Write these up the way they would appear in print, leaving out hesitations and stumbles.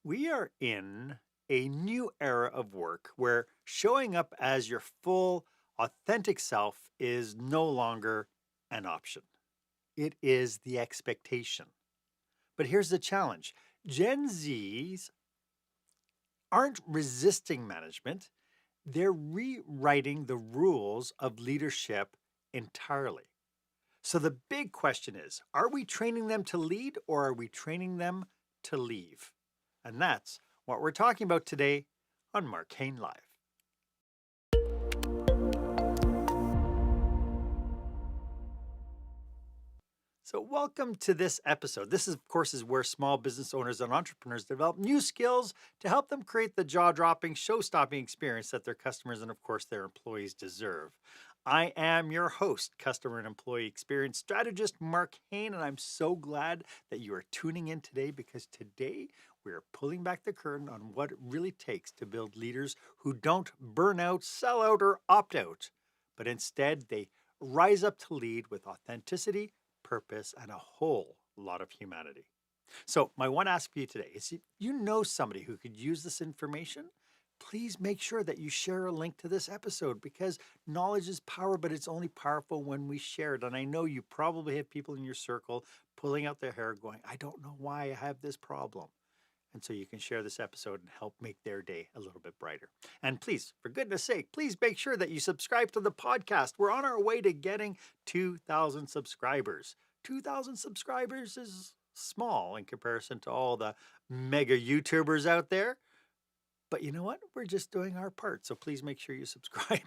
We are in a new era of work where showing up as your full, authentic self is no longer an option. It is the expectation. But here's the challenge: Gen Zs aren't resisting management, they're rewriting the rules of leadership entirely. So the big question is, are we training them to lead or are we training them to leave? And that's what we're talking about today on Marc Haine Live. So welcome to this episode. This is, of course, is where small business owners and entrepreneurs develop new skills to help them create the jaw-dropping, show-stopping experience that their customers and, of course, their employees deserve. I am your host, customer and employee experience strategist, Marc Haine, and I'm so glad that you are tuning in today because today we are pulling back the curtain on what it really takes to build leaders who don't burn out, sell out, or opt out, but instead they rise up to lead with authenticity, purpose, and a whole lot of humanity. So, my one ask for you today is if you know somebody who could use this information, please make sure that you share a link to this episode because knowledge is power, but it's only powerful when we share it. And I know you probably have people in your circle pulling out their hair going, I don't know why I have this problem. And so you can share this episode and help make their day a little bit brighter. And please, for goodness sake, please make sure that you subscribe to the podcast. We're on our way to getting 2,000 subscribers. 2,000 subscribers is small in comparison to all the mega YouTubers out there. But you know what? We're just doing our part. So please make sure you subscribe.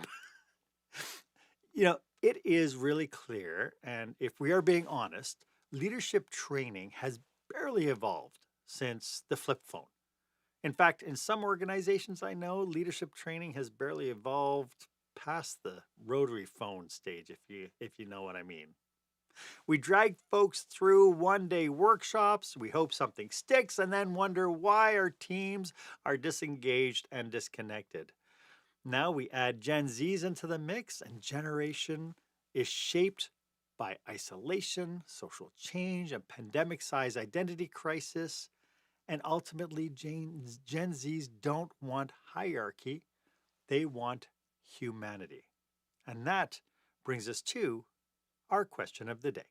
It is really clear. And if we are being honest, leadership training has barely evolved since the flip phone. In fact, in some organizations I know, leadership training has barely evolved past the rotary phone stage, if you know what I mean. We drag folks through one-day workshops, we hope something sticks, and then wonder why our teams are disengaged and disconnected. Now we add Gen Zs into the mix, and generation is shaped by isolation, social change, and pandemic-sized identity crisis. And ultimately, Gen Zs don't want hierarchy, they want humanity. And that brings us to our question of the day.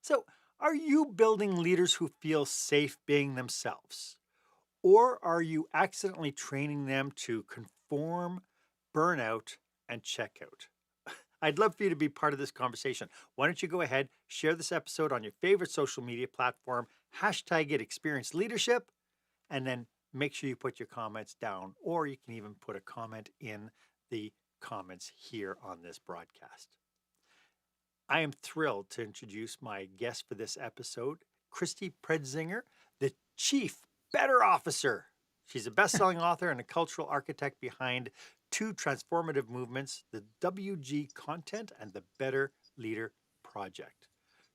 So, are you building leaders who feel safe being themselves? Or are you accidentally training them to conform, burn out, and check out? I'd love for you to be part of this conversation. Why don't you go ahead, share this episode on your favorite social media platform, hashtag it experience leadership, and then make sure you put your comments down, or you can even put a comment in the comments here on this broadcast. I am thrilled to introduce my guest for this episode, Christy Pretzinger, the Chief Better Officer. She's a best-selling author and a cultural architect behind two transformative movements, the WG Content and the Better Leader Project.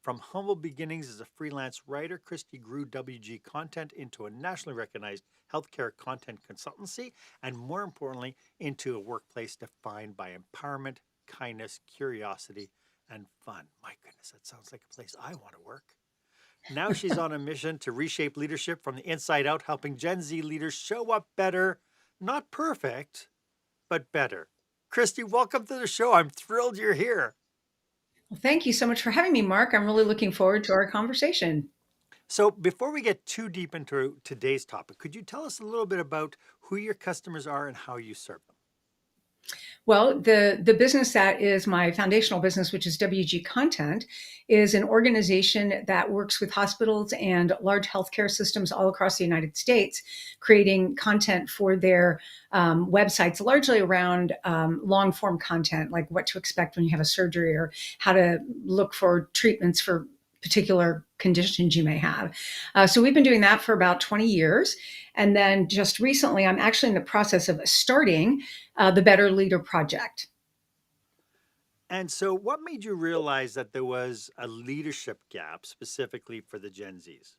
From humble beginnings as a freelance writer, Christy grew WG Content into a nationally recognized healthcare content consultancy, and more importantly, into a workplace defined by empowerment, kindness, curiosity, and fun. My goodness, that sounds like a place I want to work. Now she's on a mission to reshape leadership from the inside out, helping Gen Z leaders show up better, not perfect, but better. Christy, welcome to the show. I'm thrilled you're here. Well, thank you so much for having me, Mark. I'm really looking forward to our conversation. So, before we get too deep into today's topic, could you tell us a little bit about who your customers are and how you serve them? Well, the business that is my foundational business, which is WG Content, is an organization that works with hospitals and large healthcare systems all across the United States, creating content for their websites, largely around long form content, like what to expect when you have a surgery or how to look for treatments for particular conditions you may have. So we've been doing that for about 20 years. And then just recently, I'm actually in the process of starting the Better Leader Project. And so, what made you realize that there was a leadership gap specifically for the Gen Zs?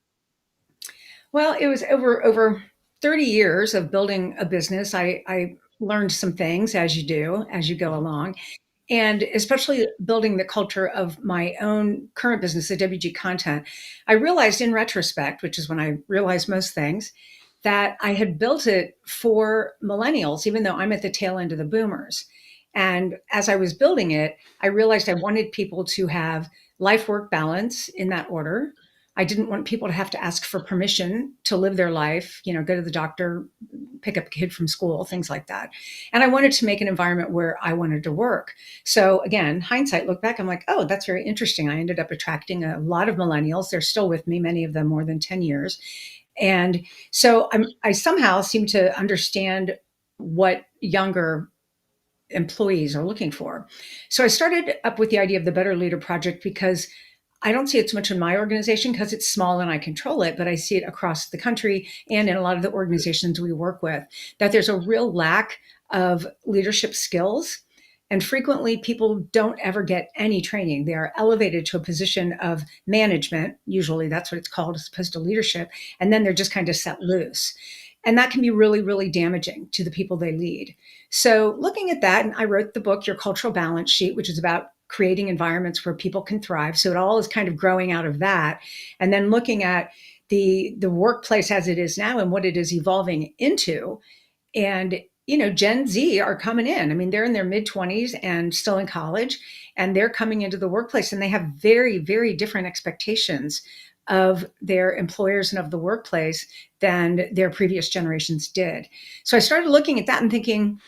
Well, it was over 30 years of building a business. I learned some things as you do, as you go Mhm. along. And especially building the culture of my own current business, the WG Content, I realized in retrospect, which is when I realized most things, that I had built it for millennials, even though I'm at the tail end of the boomers. And as I was building it, I realized I wanted people to have life work balance in that order. I didn't want people to have to ask for permission to live their life, go to the doctor, pick up a kid from school, things like that. And I wanted to make an environment where I wanted to work. So again, hindsight, look back, I'm like, oh, that's very interesting. I ended up attracting a lot of millennials. They're still with me, many of them more than 10 years. And so I somehow seem to understand what younger employees are looking for. So I started up with the idea of the Better Leader Project because I don't see it so much in my organization because it's small and I control it, but I see it across the country and in a lot of the organizations we work with, that there's a real lack of leadership skills. And frequently, people don't ever get any training. They are elevated to a position of management. Usually, that's what it's called, as opposed to leadership. And then they're just kind of set loose. And that can be really, really damaging to the people they lead. So, looking at that, and I wrote the book, Your Cultural Balance Sheet, which is about creating environments where people can thrive. So, it all is kind of growing out of that. And then looking at the workplace as it is now and what it is evolving into. And Gen Z are coming in. I mean, they're in their mid 20s and still in college, and they're coming into the workplace, and they have very, very different expectations of their employers and of the workplace than their previous generations did. So I started looking at that and thinking,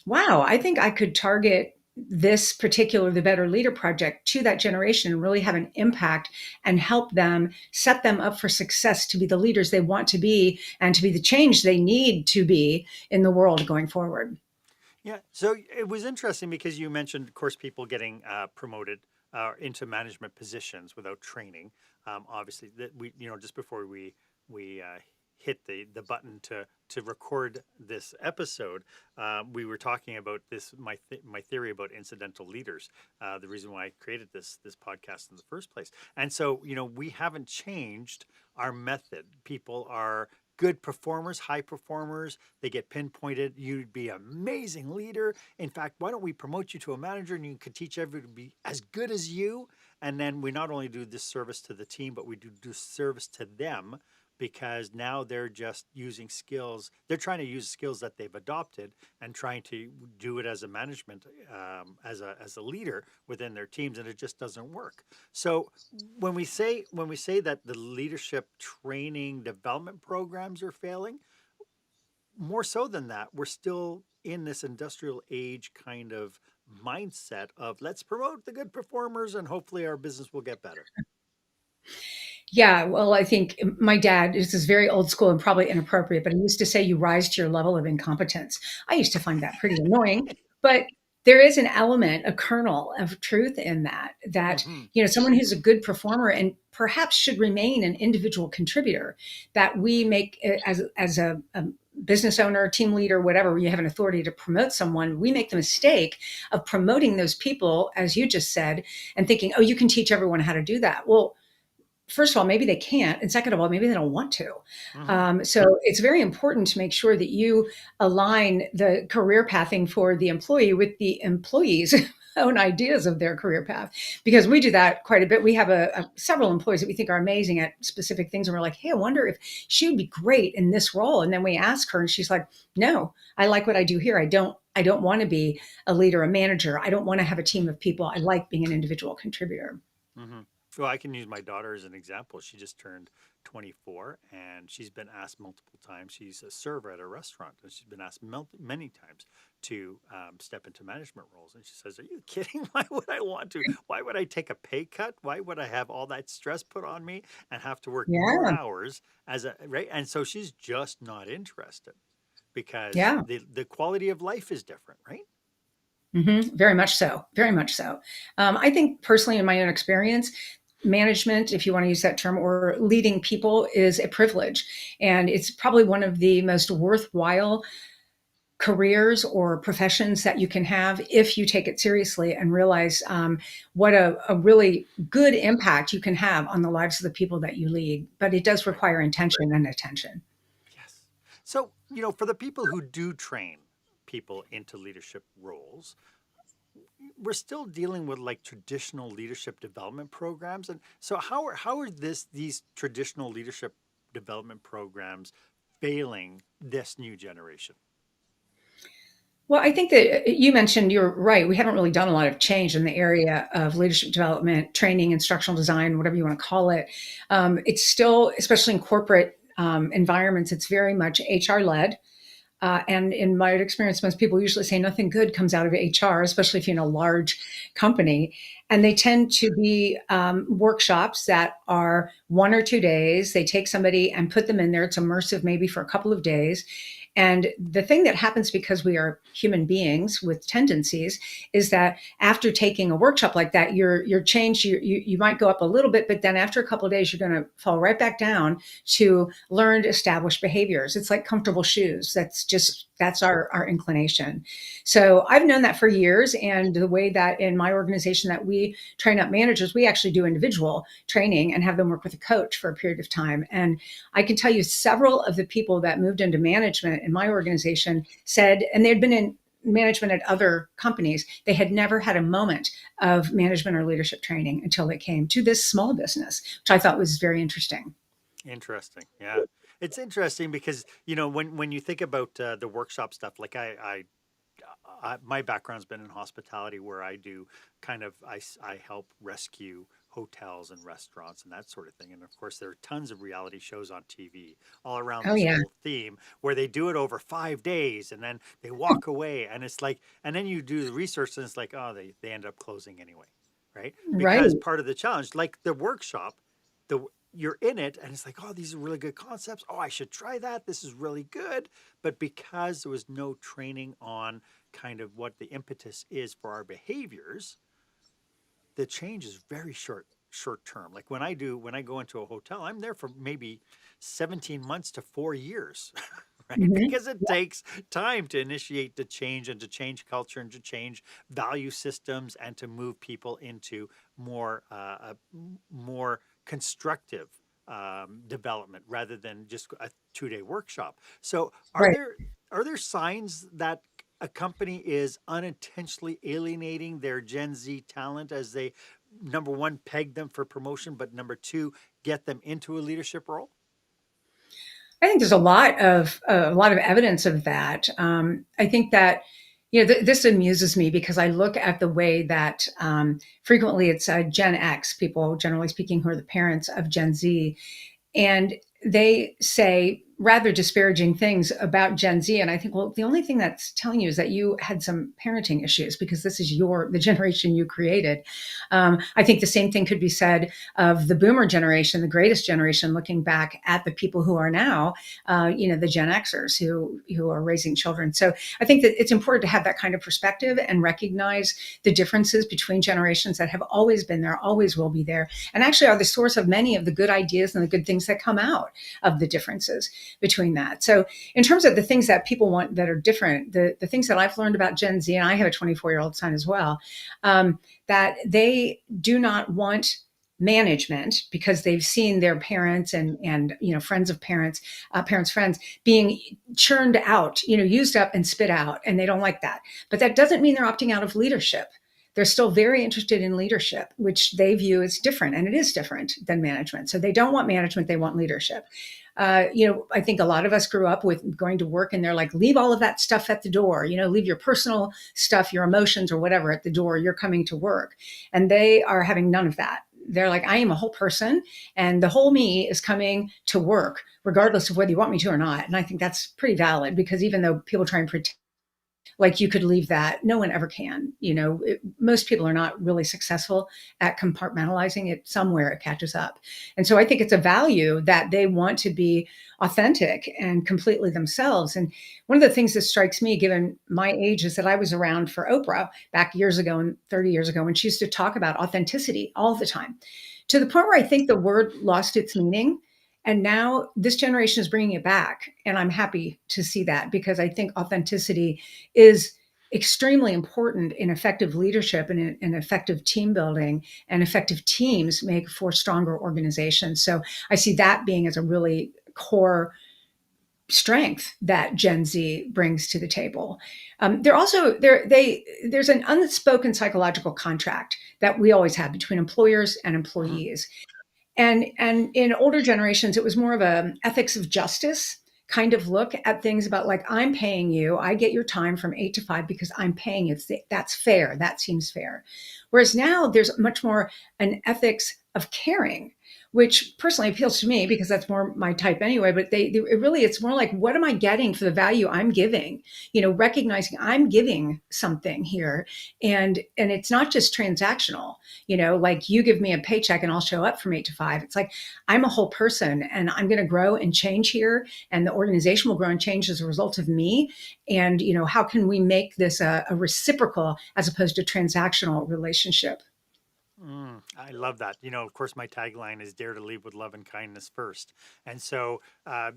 wow, I think I could target this particular the Better Leader Project to that generation and really have an impact and help them set them up for success to be the leaders they want to be and to be the change they need to be in the world going forward. Yeah, so it was interesting because you mentioned, of course, people getting promoted into management positions without training. Obviously, that just before we hit the button to record this episode, we were talking about my theory about incidental leaders. The reason why I created this podcast in the first place, and so we haven't changed our method. People are good performers, high performers. They get pinpointed. You'd be an amazing leader. In fact, why don't we promote you to a manager and you could teach everybody to be as good as you? And then we not only do this service to the team, but we do service to them because now they're just using skills. They're trying to use skills that they've adopted and trying to do it as a management, as a leader within their teams, and it just doesn't work. So when we say that the leadership training development programs are failing, more so than that, we're still in this industrial age kind of mindset of let's promote the good performers and hopefully our business will get better. Yeah, well, I think my dad, this is very old school and probably inappropriate, but he used to say you rise to your level of incompetence. I used to find that pretty annoying, but there is an element, a kernel of truth in that, Hmm. someone who's a good performer and perhaps should remain an individual contributor, that we make as a business owner, team leader, whatever, where you have an authority to promote someone, we make the mistake of promoting those people, as you just said, and thinking, oh, you can teach everyone how to do that. Well, first of all, maybe they can't. And second of all, maybe they don't want to. Hmm. So it's very important to make sure that you align the career pathing for the employee with the employee's own ideas of their career path, because we do that quite a bit. We have several employees that we think are amazing at specific things. And we're like, hey, I wonder if she would be great in this role. And then we ask her and she's like, no, I like what I do here. I don't want to be a leader, a manager. I don't want to have a team of people. I like being an individual contributor. Hmm. Well, I can use my daughter as an example. She just turned 24 and she's been asked multiple times. She's a server at a restaurant and she's been asked many times to step into management roles. And she says, are you kidding? Why would I want to? Why would I take a pay cut? Why would I have all that stress put on me and have to work more Yeah. hours right? And so she's just not interested because Yeah. the quality of life is different, right? Very much so. Very much so. I think personally, in my own experience, management, if you want to use that term, or leading people is a privilege. And it's probably one of the most worthwhile careers or professions that you can have if you take it seriously and realize what a really good impact you can have on the lives of the people that you lead. But it does Right. require intention and attention. Yes. So, for the people who do train people into leadership roles, we're still dealing with like traditional leadership development programs. And so how are these traditional leadership development programs failing this new generation? Well, I think that you mentioned you're right. We haven't really done a lot of change in the area of leadership development, training, instructional design, whatever you want to call it. It's still, especially in corporate environments, it's very much HR led. And in my experience, most people usually say nothing good comes out of HR, especially if you're in a large company. And they tend to be workshops that are 1 or 2 days. They take somebody and put them in there. It's immersive, maybe for a couple of days. And the thing that happens because we are human beings with tendencies is that after taking a workshop like that, you're changed. You might go up a little bit, but then after a couple of days, you're going to fall right back down to learned established behaviors. It's like comfortable shoes. That's our inclination. So I've known that for years. And the way that in my organization that we train up managers, we actually do individual training and have them work with a coach for a period of time. And I can tell you several of the people that moved into management in my organization said, and they'd been in management at other companies, they had never had a moment of management or leadership training until they came to this small business, which I thought was very interesting. Interesting. Yeah. It's interesting because, when you think about the workshop stuff, like my background's been in hospitality where I do I help rescue hotels and restaurants and that sort of thing. And of course, there are tons of reality shows on TV all around Oh, this yeah. whole theme where they do it over 5 days and then they walk away. And it's like, and then you do the research and it's like, oh, they end up closing anyway, right? Right. Because part of the challenge, like the workshop, the you're in it and it's like, oh, these are really good concepts. Oh, I should try that. This is really good. But because there was no training on kind of what the impetus is for our behaviors, the change is very short term. Like when I go into a hotel, I'm there for maybe 17 months to 4 years, right? Mhm. Because it takes time to initiate the change and to change culture and to change value systems and to move people into more constructive development rather than just a 2 day workshop. So Right. are there signs that a company is unintentionally alienating their Gen Z talent as they, number one, peg them for promotion, but number two, get them into a leadership role? I think there's a lot of evidence of that. I think that this amuses me because I look at the way that frequently it's Gen X people, generally speaking, who are the parents of Gen Z, and they say rather disparaging things about Gen Z. And I think, well, the only thing that's telling you is that you had some parenting issues because this is the generation you created. I think the same thing could be said of the boomer generation, the greatest generation, looking back at the people who are now, the Gen Xers who are raising children. So I think that it's important to have that kind of perspective and recognize the differences between generations that have always been there, always will be there, and actually are the source of many of the good ideas and the good things that come out of the differences between that. So in terms of the things that people want that are different, the things that I've learned about Gen Z, and I have a 24-year-old son as well, that they do not want management because they've seen their parents and friends of parents, parents friends being churned out, used up and spit out, and they don't like that. But that doesn't mean they're opting out of leadership. They're still very interested in leadership, which they view as different, and it is different than management. So they don't want management; they want leadership. I think a lot of us grew up with going to work and they're like, leave all of that stuff at the door, leave your personal stuff, your emotions or whatever at the door. You're coming to work. And they are having none of that. They're like, I am a whole person and the whole me is coming to work, regardless of whether you want me to or not. And I think that's pretty valid because even though people try and pretend like you could leave that, no one ever can. Most people are not really successful at compartmentalizing it. Somewhere it catches up. And so I think it's a value that they want to be authentic and completely themselves. And one of the things that strikes me, given my age, is that I was around for Oprah back years ago and 30 years ago, and she used to talk about authenticity all the time, to the point where I think the word lost its meaning. And now this generation is bringing it back. And I'm happy to see that because I think authenticity is extremely important in effective leadership and in effective team building, and effective teams make for stronger organizations. So I see that being as a really core strength that Gen Z brings to the table. There's an unspoken psychological contract that we always have between employers and Mhm. employees. And in older generations, it was more of a ethics of justice kind of look at things about like, I'm paying you, I get your time from 8 to 5 because I'm paying you. That's fair. That seems fair. Whereas now there's much more an ethics of caring, which personally appeals to me because that's more my type anyway. But it really, it's more like, what am I getting for the value I'm giving? Recognizing I'm giving something here, and it's not just transactional. Like you give me a paycheck and I'll show up from 8 to 5. It's like I'm a whole person and I'm going to grow and change here, and the organization will grow and change as a result of me. And, how can we make this a reciprocal as opposed to transactional relationship? I love that. Of course, my tagline is dare to lead with love and kindness first. And so,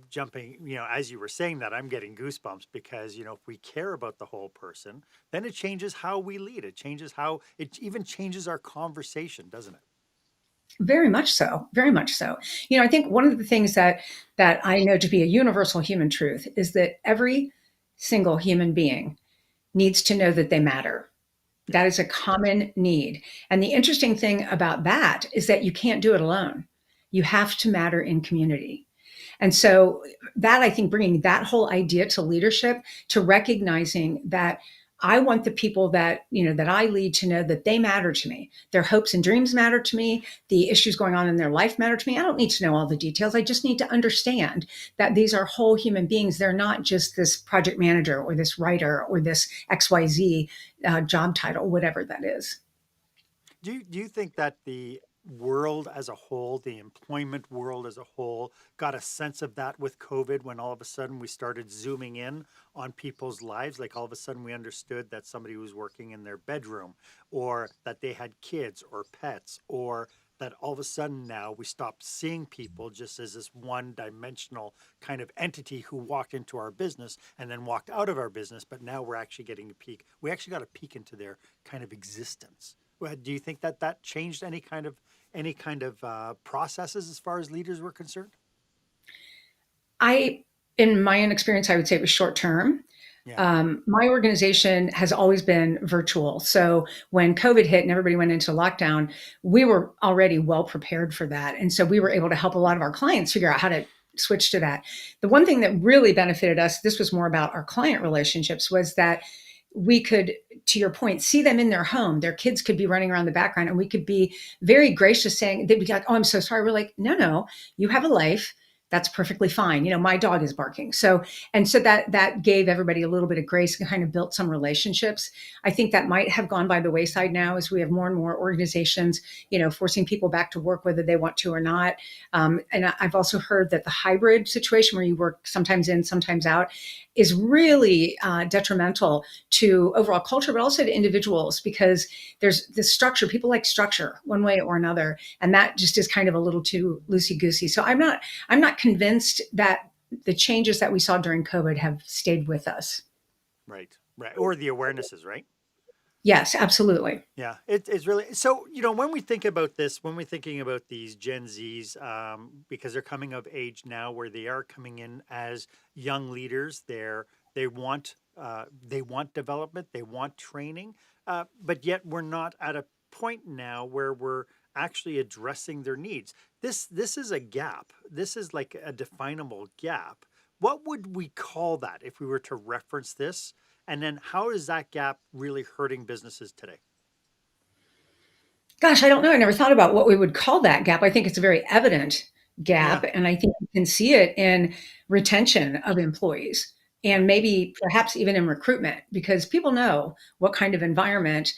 jumping, as you were saying that, I'm getting goosebumps because, if we care about the whole person, then it changes how we lead. It changes how it even changes our conversation, doesn't it? Very much so. Very much so. I think one of the things that I know to be a universal human truth is that every single human being needs to know that they matter. Yeah. That is a common need. And the interesting thing about that is that you can't do it alone. You have to matter in community. And so that, I think, bringing that whole idea to leadership, to recognizing that I want the people that I lead to know that they matter to me. Their hopes and dreams matter to me. The issues going on in their life matter to me. I don't need to know all the details. I just need to understand that these are whole human beings. They're not just this project manager or this writer or this XYZ job title, whatever that is. Do you think that the world as a whole, the employment world as a whole, got a sense of that with COVID when all of a sudden we started zooming in on people's lives? Like all of a sudden we understood that somebody was working in their bedroom, or that they had kids or pets, or that all of a sudden now we stopped seeing people just as this one dimensional kind of entity who walked into our business and then walked out of our business. But now we're actually getting a peek. We actually got a peek into their kind of existence. Well, do you think that that changed any kind of processes as far as leaders were concerned? I, in my own experience, I would say it was short term. Yeah. My organization has always been virtual. So when COVID hit and everybody went into lockdown, we were already well prepared for that. And so we were able to help a lot of our clients figure out how to switch to that. The one thing that really benefited us, this was more about our client relationships, was that we could, to your point, see them in their home. Their kids could be running around the background, and we could be very gracious, saying, they'd be like, "Oh, I'm so sorry." We're like, "No, no, you have a life. That's perfectly fine. My dog is barking." So that gave everybody a little bit of grace and kind of built some relationships. I think that might have gone by the wayside now as we have more and more organizations, forcing people back to work whether they want to or not. And I've also heard that the hybrid situation where you work sometimes in, sometimes out, is really detrimental to overall culture, but also to individuals, because there's this structure. People like structure one way or another, and that just is kind of a little too loosey goosey. So I'm not convinced that the changes that we saw during COVID have stayed with us. Right. Right. Or the awarenesses, right? Yes, absolutely. Yeah, it's really so. When we think about this, when we're thinking about these Gen Zs, because they're coming of age now, where they are coming in as young leaders, they want development, they want training, but yet we're not at a point now where we're actually addressing their needs. This is a gap. This is like a definable gap. What would we call that if we were to reference this? And then how is that gap really hurting businesses today? Gosh, I don't know. I never thought about what we would call that gap. I think it's a very evident Yeah, gap, and I think you can see it in retention of employees and right. maybe perhaps even in recruitment, because people know what kind of environment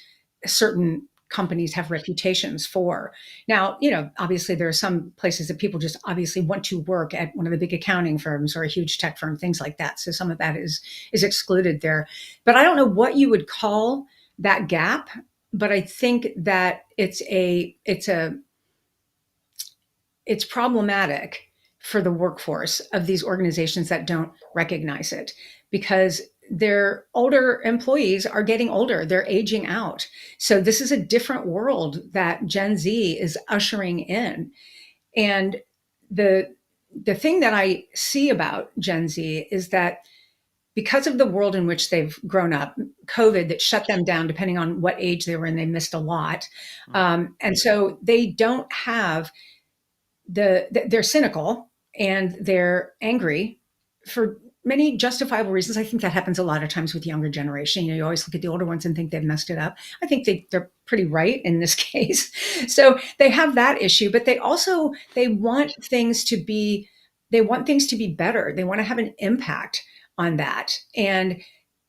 certain companies have reputations for. Now, obviously there are some places that people just obviously want to work at, one of the big accounting firms or a huge tech firm, things like that. So some of that is excluded there. But I don't know what you would call that gap, but I think that it's problematic for the workforce of these organizations that don't recognize it, because their older employees are getting older, they're aging out. So this is a different world that Gen Z is ushering in. And the the thing that I see about Gen Z is that because of the world in which they've grown up, COVID that shut them down, depending on what age they were in, they missed a lot. Mm. And so they don't have they're cynical and they're angry for many justifiable reasons. I think that happens a lot of times with younger generation. You always look at the older ones and think they've messed it up. I think they're pretty right in this case. So they have that issue, but they want things to be better. They want to have an impact on that. And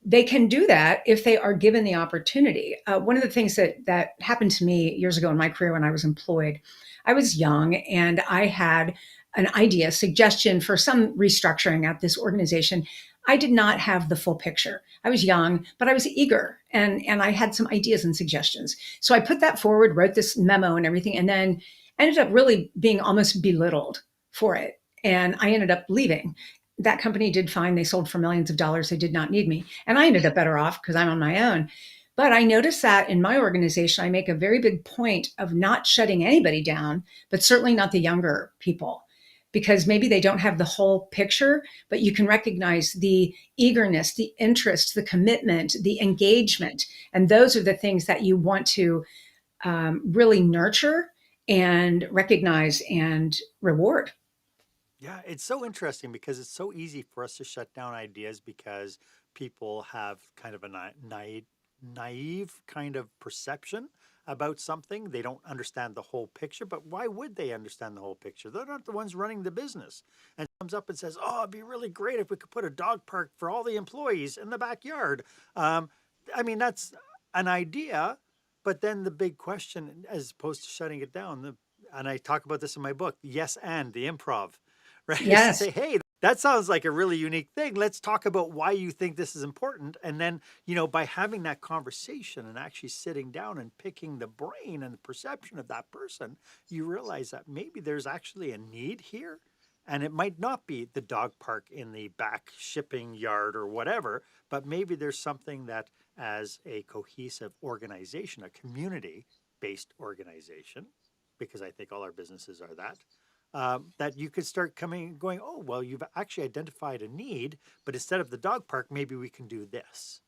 they can do that if they are given the opportunity. One of the things that happened to me years ago in my career when I was employed, I was young and I had an idea, suggestion for some restructuring at this organization. I did not have the full picture. I was young, but I was eager and I had some ideas and suggestions. So I put that forward, wrote this memo and everything, and then ended up really being almost belittled for it. And I ended up leaving. That company did fine. They sold for millions of dollars. They did not need me. And I ended up better off because I'm on my own. But I noticed that in my organization, I make a very big point of not shutting anybody down, but certainly not the younger people, because maybe they don't have the whole picture, but you can recognize the eagerness, the interest, the commitment, the engagement. And those are the things that you want to really nurture and recognize and reward. Yeah, it's so interesting because it's so easy for us to shut down ideas because people have kind of a naive kind of perception about something. They don't understand the whole picture, but why would they understand the whole picture? They're not the ones running the business. And comes up and says, "Oh, it'd be really great if we could put a dog park for all the employees in the backyard." Um, I mean, that's an idea, but then the big question, as opposed to shutting it down, and I talk about this in my book, yes, and the improv, right? Is to Yes. say, hey, that sounds like a really unique thing. Let's talk about why you think this is important. And then, by having that conversation and actually sitting down and picking the brain and the perception of that person, you realize that maybe there's actually a need here. And it might not be the dog park in the back shipping yard or whatever, but maybe there's something that, as a cohesive organization, a community based organization, because I think all our businesses are that, that you could start coming going, oh, well, you've actually identified a need, but instead of the dog park, maybe we can do this.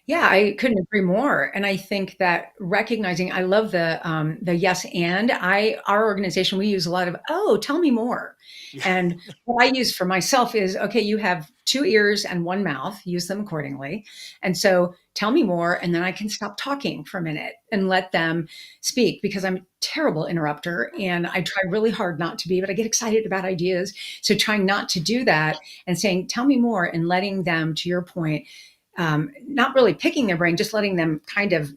Yeah, I couldn't agree more. And I think that recognizing, I love the yes and. Our organization, we use a lot of, oh, tell me more. Yeah. And what I use for myself is, okay, you have two ears and one mouth, use them accordingly. And so tell me more, and then I can stop talking for a minute and let them speak, because I'm a terrible interrupter and I try really hard not to be, but I get excited about ideas. So trying not to do that and saying, tell me more, and letting them, to your point, not really picking their brain, just letting them kind of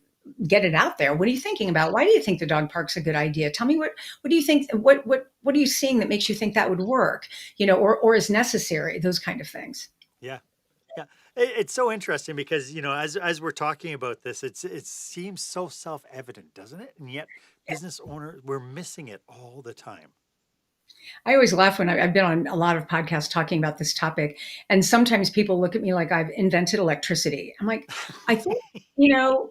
get it out there. What are you thinking about? Why do you think the dog park's a good idea? Tell me what do you think? What are you seeing that makes you think that would work? Or is necessary? Those kind of things. Yeah. Yeah. It's so interesting because, as we're talking about this, it seems so self-evident, doesn't it? And yet business owners, we're missing it all the time. I always laugh when I've been on a lot of podcasts talking about this topic, and sometimes people look at me like I've invented electricity. I'm like, I think, you know,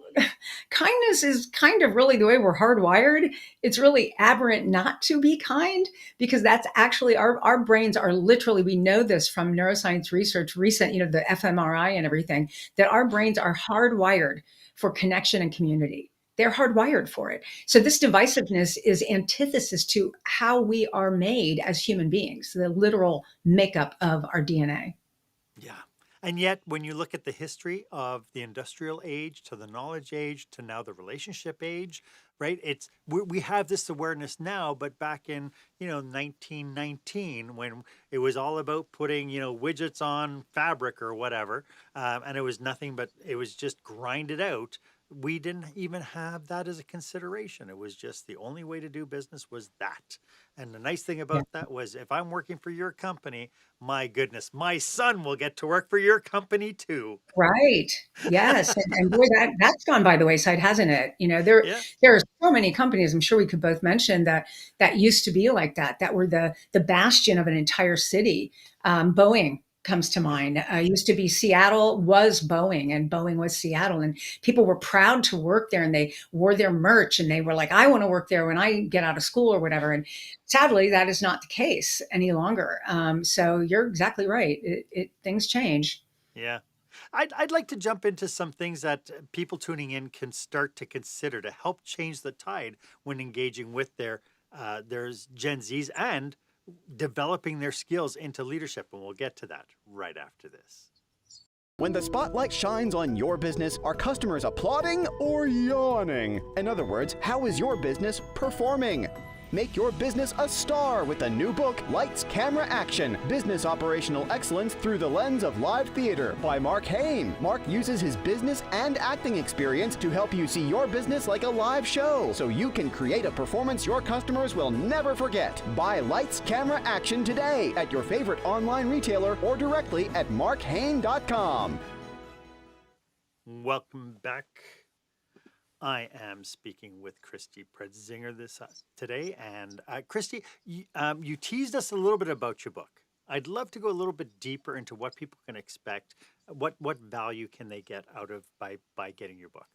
kindness is kind of really the way we're hardwired. It's really aberrant not to be kind, because that's actually our brains are literally, we know this from neuroscience research, recent, the fMRI and everything, that our brains are hardwired for connection and community. They're hardwired for it. So this divisiveness is antithesis to how we are made as human beings, the literal makeup of our DNA. Yeah. And yet, when you look at the history of the industrial age to the knowledge age to now the relationship age, right? We have this awareness now, but back in 1919, when it was all about putting widgets on fabric or whatever, and it was nothing but it was just grinded out. We didn't even have that as a consideration. It was just the only way to do business was that. And the nice thing Yeah. about that was if I'm working for your company, my goodness, my son will get to work for your company too. Right. Yes. And boy, that's gone by the wayside, hasn't it? Yeah. There are so many companies, I'm sure we could both mention, that used to be like that, that were the bastion of an entire city. Boeing, comes to mind. Used to be Seattle was Boeing, and Boeing was Seattle, and people were proud to work there, and they wore their merch, and they were like, "I want to work there when I get out of school or whatever." And sadly, that is not the case any longer. So you're exactly right. Things change. Yeah. I'd like to jump into some things that people tuning in can start to consider to help change the tide when engaging with there's Gen Zs and developing their skills into leadership. And we'll get to that right after this. When the spotlight shines on your business, are customers applauding or yawning? In other words, how is your business performing? Make your business a star with the new book, Lights, Camera, Action, Business Operational Excellence Through the Lens of Live Theater by Marc Haine. Marc uses his business and acting experience to help you see your business like a live show, so you can create a performance your customers will never forget. Buy Lights, Camera, Action today at your favorite online retailer or directly at marchaine.com. Welcome back. I am speaking with Christy Pretzinger today. And Christy, you teased us a little bit about your book. I'd love to go a little bit deeper into what people can expect. What value can they get out of by getting your book?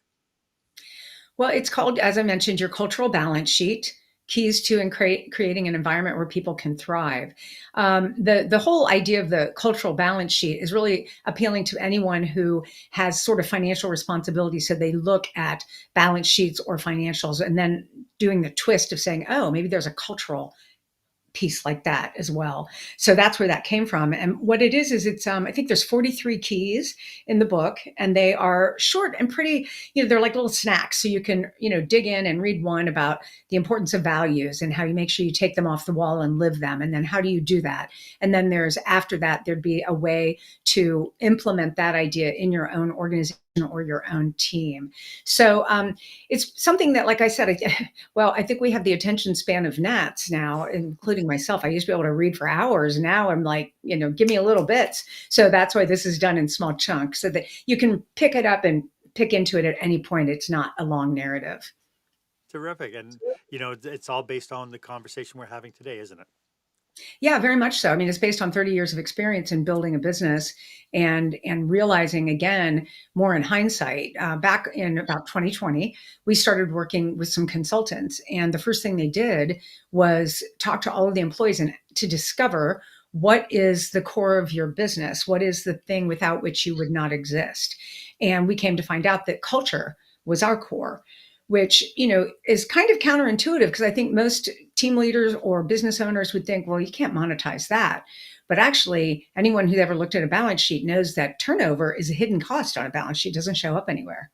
Well, it's called, as I mentioned, your cultural balance sheet. Keys to creating an environment where people can thrive. The whole idea of the cultural balance sheet is really appealing to anyone who has sort of financial responsibility. So they look at balance sheets or financials and then doing the twist of saying, oh, maybe there's a cultural piece like that as well. So that's where that came from. And what it is it's I think there's 43 keys in the book, and they are short and pretty, they're like little snacks. So you can, dig in and read one about the importance of values and how you make sure you take them off the wall and live them. And then how do you do that? And then after that, there'd be a way to implement that idea in your own organization or your own team. So it's something that, like I said, I think we have the attention span of gnats now, including myself. I used to be able to read for hours. Now I'm like, give me a little bits. So that's why this is done in small chunks so that you can pick it up and pick into it at any point. It's not a long narrative. Terrific. And, it's all based on the conversation we're having today, isn't it? Yeah, very much so. I mean, it's based on 30 years of experience in building a business and realizing, again, more in hindsight. Back in about 2020, we started working with some consultants, and the first thing they did was talk to all of the employees and to discover what is the core of your business, what is the thing without which you would not exist. And we came to find out that culture was our core, which is kind of counterintuitive because I think most team leaders or business owners would think, well, you can't monetize that. But actually, anyone who's ever looked at a balance sheet knows that turnover is a hidden cost on a balance sheet. It doesn't show up anywhere.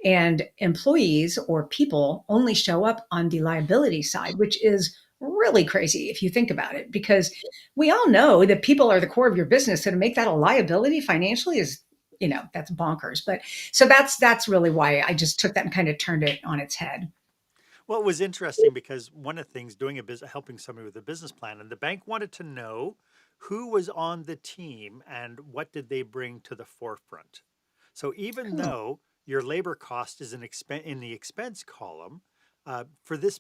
And employees or people only show up on the liability side, which is really crazy if you think about it, because we all know that people are the core of your business. So to make that a liability financially is, that's bonkers. But so that's really why I just took that and kind of turned it on its head. Well, it was interesting because one of the things doing helping somebody with a business plan, and the bank wanted to know who was on the team and what did they bring to the forefront. So even Cool. though your labor cost is in the expense column, for this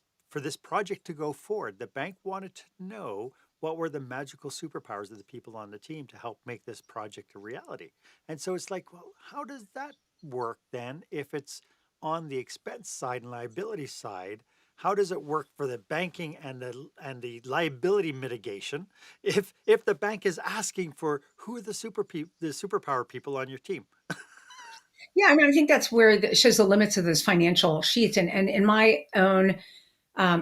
project to go forward, the bank wanted to know what were the magical superpowers of the people on the team to help make this project a reality. And so it's like, well, how does that work then if it's on the expense side and liability side? How does it work for the banking and the liability mitigation if the bank is asking for who are the superpower people on your team? Yeah, I mean, I think that's where it shows the limits of those financial sheets. And in my own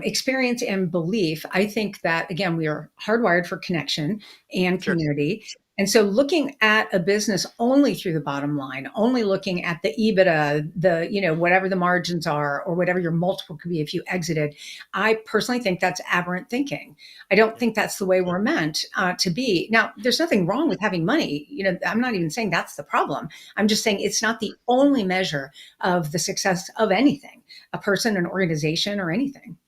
experience and belief, I think that, again, we are hardwired for connection and Sure. community. And so looking at a business only through the bottom line, only looking at the EBITDA, whatever the margins are, or whatever your multiple could be if you exited, I personally think that's aberrant thinking. I don't Yeah. think that's the way we're meant to be. Now, there's nothing wrong with having money. I'm not even saying that's the problem. I'm just saying it's not the only measure of the success of anything, a person, an organization, or anything.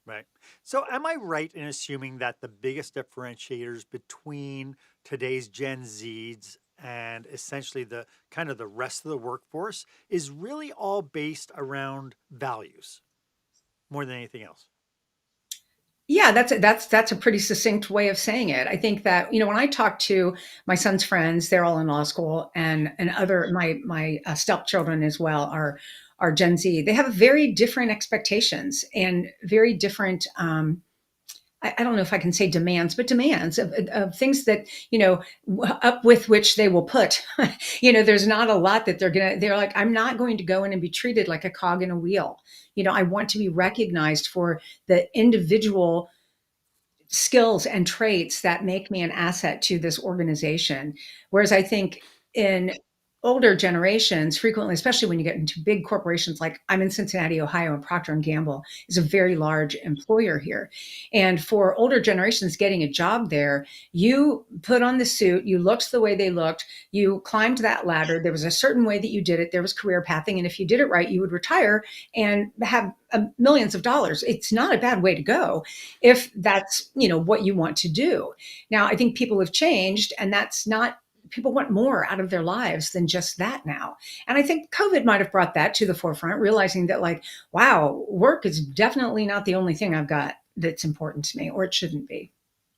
Right. So, am I right in assuming that the biggest differentiators between today's Gen Zs and essentially the kind of the rest of the workforce is really all based around values more than anything else? Yeah, that's a pretty succinct way of saying it. I think that, when I talk to my son's friends, they're all in law school, and other my stepchildren as well are Gen Z. They have very different expectations and very different. I don't know if I can say demands, but demands of things that, up with which they will put. There's not a lot that they're like, I'm not going to go in and be treated like a cog in a wheel. I want to be recognized for the individual skills and traits that make me an asset to this organization. Whereas I think in older generations, frequently, especially when you get into big corporations, like I'm in Cincinnati, Ohio, and Procter and Gamble is a very large employer here. And for older generations getting a job there, you put on the suit, you looked the way they looked, you climbed that ladder. There was a certain way that you did it. There was career pathing. And if you did it right, you would retire and have millions of dollars. It's not a bad way to go if that's, what you want to do. Now, I think people have changed, and that's not, people want more out of their lives than just that now. And I think COVID might have brought that to the forefront, realizing that, like, wow, work is definitely not the only thing I've got that's important to me, or it shouldn't be.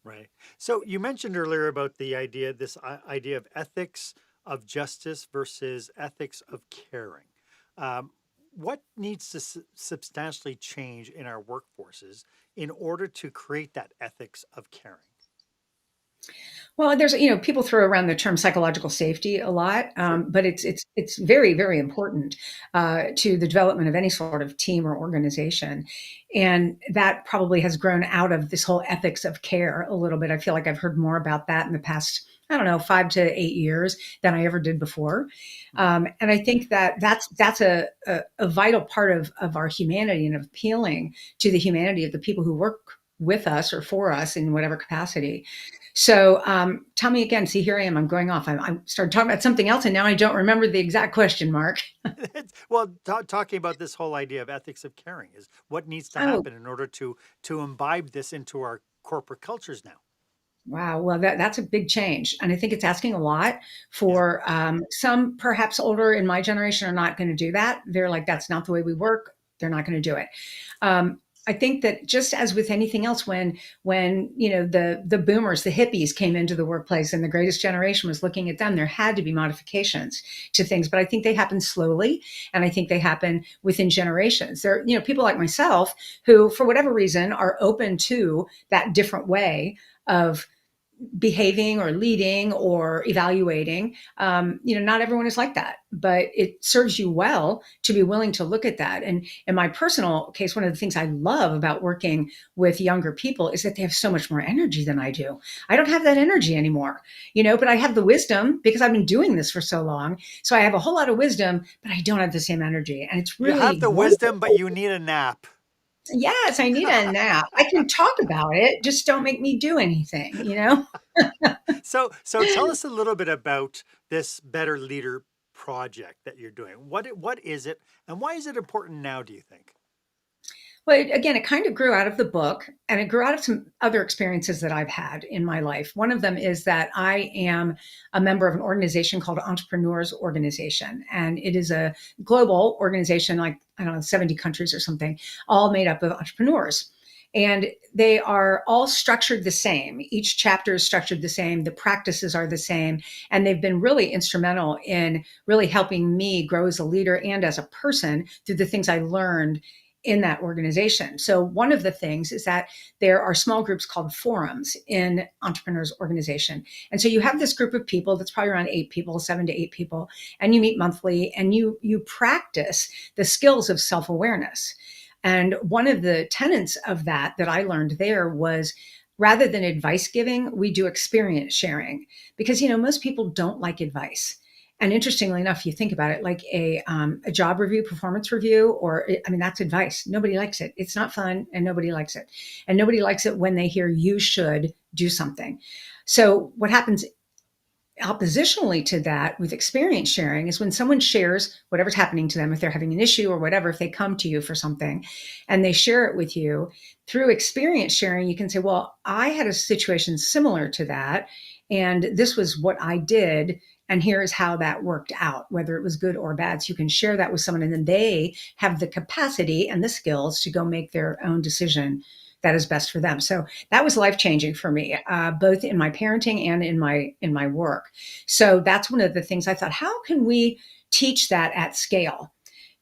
Right. So you mentioned earlier about this idea of ethics of justice versus ethics of caring. Um, what needs to substantially change in our workforces in order to create that ethics of caring? Well, there's, people throw around the term psychological safety a lot, Sure. but it's very, very important to the development of any sort of team or organization, and that probably has grown out of this whole ethics of care a little bit. I feel like I've heard more about that in the past, I don't know, 5 to 8 years than I ever did before, and I think that that's a vital part of our humanity and of appealing to the humanity of the people who work with us or for us in whatever capacity. So tell me again. See, here I am. I'm going off. I started talking about something else, and now I don't remember the exact question, Mark. Well, talking about this whole idea of ethics of caring is what needs to Oh, happen in order to imbibe this into our corporate cultures now. wow. Well, that's a big change, and I think it's asking a lot Yeah. for some. Perhaps older in my generation are not going to do that. They're like, Right. that's not the way we work. They're not going to do it. Um, I think that just as with anything else, when the boomers, the hippies came into the workplace, and the greatest generation was looking at them, there had to be modifications to things. But I think they happen slowly, and I think they happen within generations. There, people like myself who, for whatever reason, are open to that different way of behaving or leading or evaluating. Not everyone is like that, but it serves you well to be willing to look at that. And in my personal case, one of the things I love about working with younger people is that they have so much more energy than I do. I don't have that energy anymore, but I have the wisdom because I've been doing this for so long. So I have a whole lot of wisdom, but I don't have the same energy. And it's You have really the wisdom, but wonderful. you need a nap. Yes, I need a nap. I can talk about it, just don't make me do anything. So tell us a little bit about this Better Leader project that you're doing. What is it, and why is it important now, do you think? Well, again, it kind of grew out of the book, and it grew out of some other experiences that I've had in my life. One of them is that I am a member of an organization called Entrepreneurs Organization, and it is a global organization, like, I don't know, 70 countries or something, all made up of entrepreneurs. And they are all structured the same. Each chapter is structured the same. The practices are the same. And they've been really instrumental in really helping me grow as a leader and as a person through the things I learned in that organization. So one of the things is that there are small groups called forums in entrepreneurs organization. And so you have this group of people that's probably around 8 people, 7 to 8 people, and you meet monthly and you practice the skills of self-awareness. And one of the tenets of that I learned there was, rather than advice giving, we do experience sharing, because most people don't like advice. And interestingly enough, you think about it, like a job review, performance review, or I mean, that's advice. Nobody likes it. It's not fun, and nobody likes it. And nobody likes it when they hear you should do something. So what happens oppositionally to that with experience sharing is when someone shares whatever's happening to them, if they're having an issue or whatever, if they come to you for something and they share it with you through experience sharing, you can say, well, I had a situation similar to that, and this was what I did, and here's how that worked out, whether it was good or bad. So you can share that with someone, and then they have the capacity and the skills to go make their own decision that is best for them. So that was life changing for me, both in my parenting and in my work. So that's one of the things I thought, how can we teach that at scale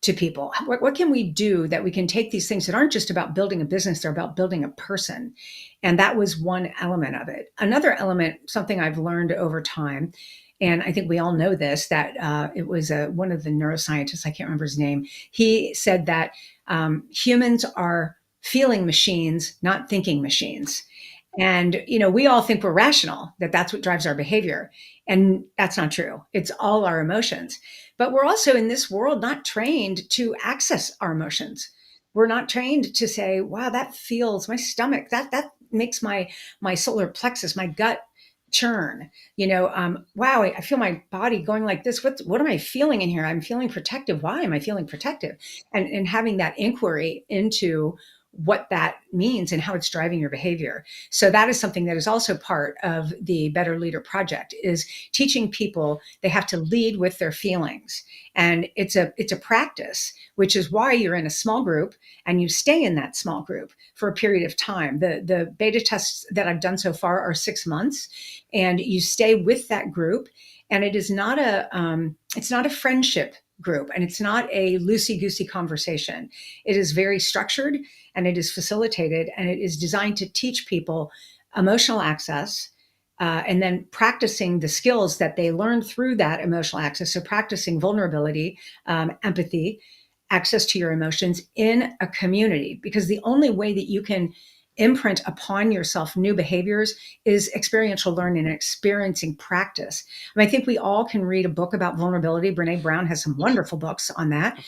to people? What can we do that we can take these things that aren't just about building a business, they're about building a person? And that was one element of it. Another element, something I've learned over time, and I think we all know this, that it was one of the neuroscientists, I can't remember his name, he said that humans are feeling machines, not thinking machines. And, we all think we're rational, that that's what drives our behavior. And that's not true. It's all our emotions. But we're also in this world not trained to access our emotions. We're not trained to say, wow, that feels my stomach. That makes my solar plexus, my gut churn. Wow, I feel my body going like this. What am I feeling in here? I'm feeling protective. Why am I feeling protective? And having that inquiry into what that means and how it's driving your behavior. So that is something that is also part of the Better Leader Project, is teaching people they have to lead with their feelings. And it's a practice, which is why you're in a small group and you stay in that small group for a period of time. The beta tests that I've done so far are 6 months, and you stay with that group. And it is not it's not a friendship group, and it's not a loosey-goosey conversation. It is very structured, and it is facilitated, and it is designed to teach people emotional access, and then practicing the skills that they learn through that emotional access. So practicing vulnerability, empathy, access to your emotions in a community, because the only way that you can imprint upon yourself new behaviors is experiential learning and experiencing practice. I think we all can read a book about vulnerability. Brene Brown has some wonderful books on that,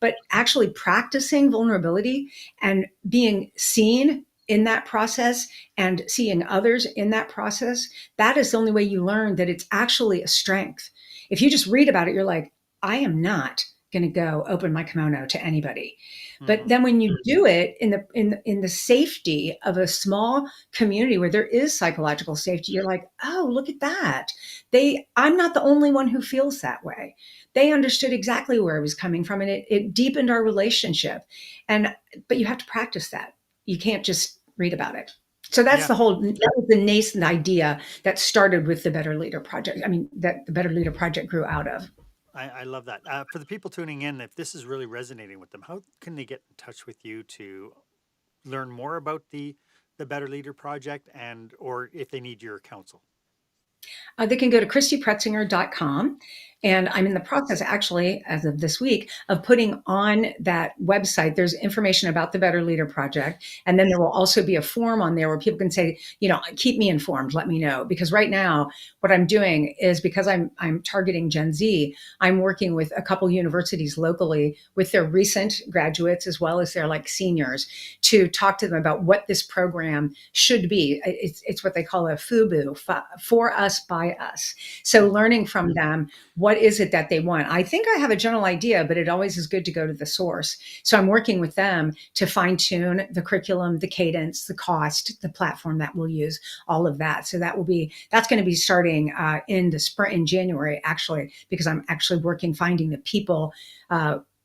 but actually practicing vulnerability and being seen in that process and seeing others in that process, that is the only way you learn that it's actually a strength. If you just read about it, you're like, I am not going to go open my kimono to anybody. But then when you do it in the safety of a small community where there is psychological safety, you're like, oh, look at that. I'm not the only one who feels that way. They understood exactly where I was coming from, and it deepened our relationship. But you have to practice that. You can't just read about it. So that was the nascent idea that started with the Better Leader Project. I mean, that the Better Leader Project grew out of. I love that. For the people tuning in, if this is really resonating with them, how can they get in touch with you to learn more about the Better Leader Project, and or if they need your counsel? They can go to ChristyPretzinger.com. And I'm in the process, actually, as of this week, of putting on that website. There's information about the Better Leader Project. And then there will also be a form on there where people can say, keep me informed, let me know. Because right now, what I'm doing is, because I'm targeting Gen Z, I'm working with a couple universities locally with their recent graduates as well as their seniors, to talk to them about what this program should be. It's what they call a FUBU, for us, by us. So learning from them, what is it that they want? I think I have a general idea, but it always is good to go to the source. So I'm working with them to fine tune the curriculum, the cadence, the cost, the platform that we'll use, all of that. So that's going to be starting in the spring, in January, actually, because I'm actually finding the people,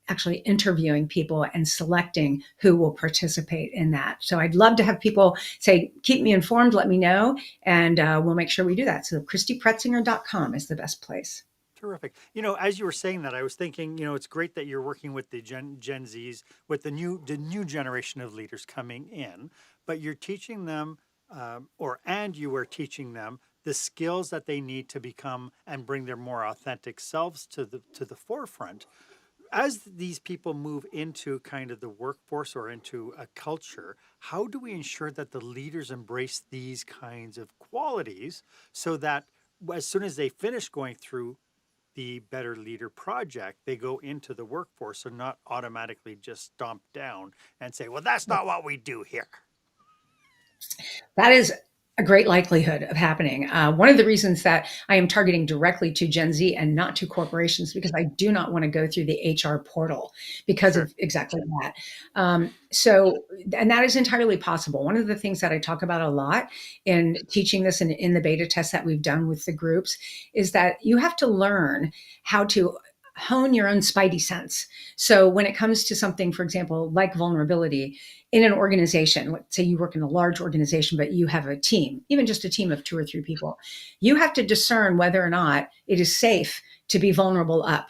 actually interviewing people and selecting who will participate in that. So I'd love to have people say, keep me informed, let me know, and we'll make sure we do that. So ChristyPretzinger.com is the best place. Terrific. As you were saying that, I was thinking, it's great that you're working with the Gen Zs, with the new generation of leaders coming in, but you're teaching them, and you were teaching them the skills that they need to become and bring their more authentic selves to the forefront. As these people move into kind of the workforce or into a culture, how do we ensure that the leaders embrace these kinds of qualities so that as soon as they finish going through the Better Leader Project, they go into the workforce and not automatically just stomp down and say, well, that's not what we do here? That is a great likelihood of happening. One of the reasons that I am targeting directly to Gen Z and not to corporations, because I do not want to go through the HR portal because of exactly that. And that is entirely possible. One of the things that I talk about a lot in teaching this in the beta tests that we've done with the groups is that you have to learn how to hone your own spidey sense. So when it comes to something, for example, like vulnerability in an organization, let's say you work in a large organization, but you have a team, even just a team of 2 or 3 people, you have to discern whether or not it is safe to be vulnerable up.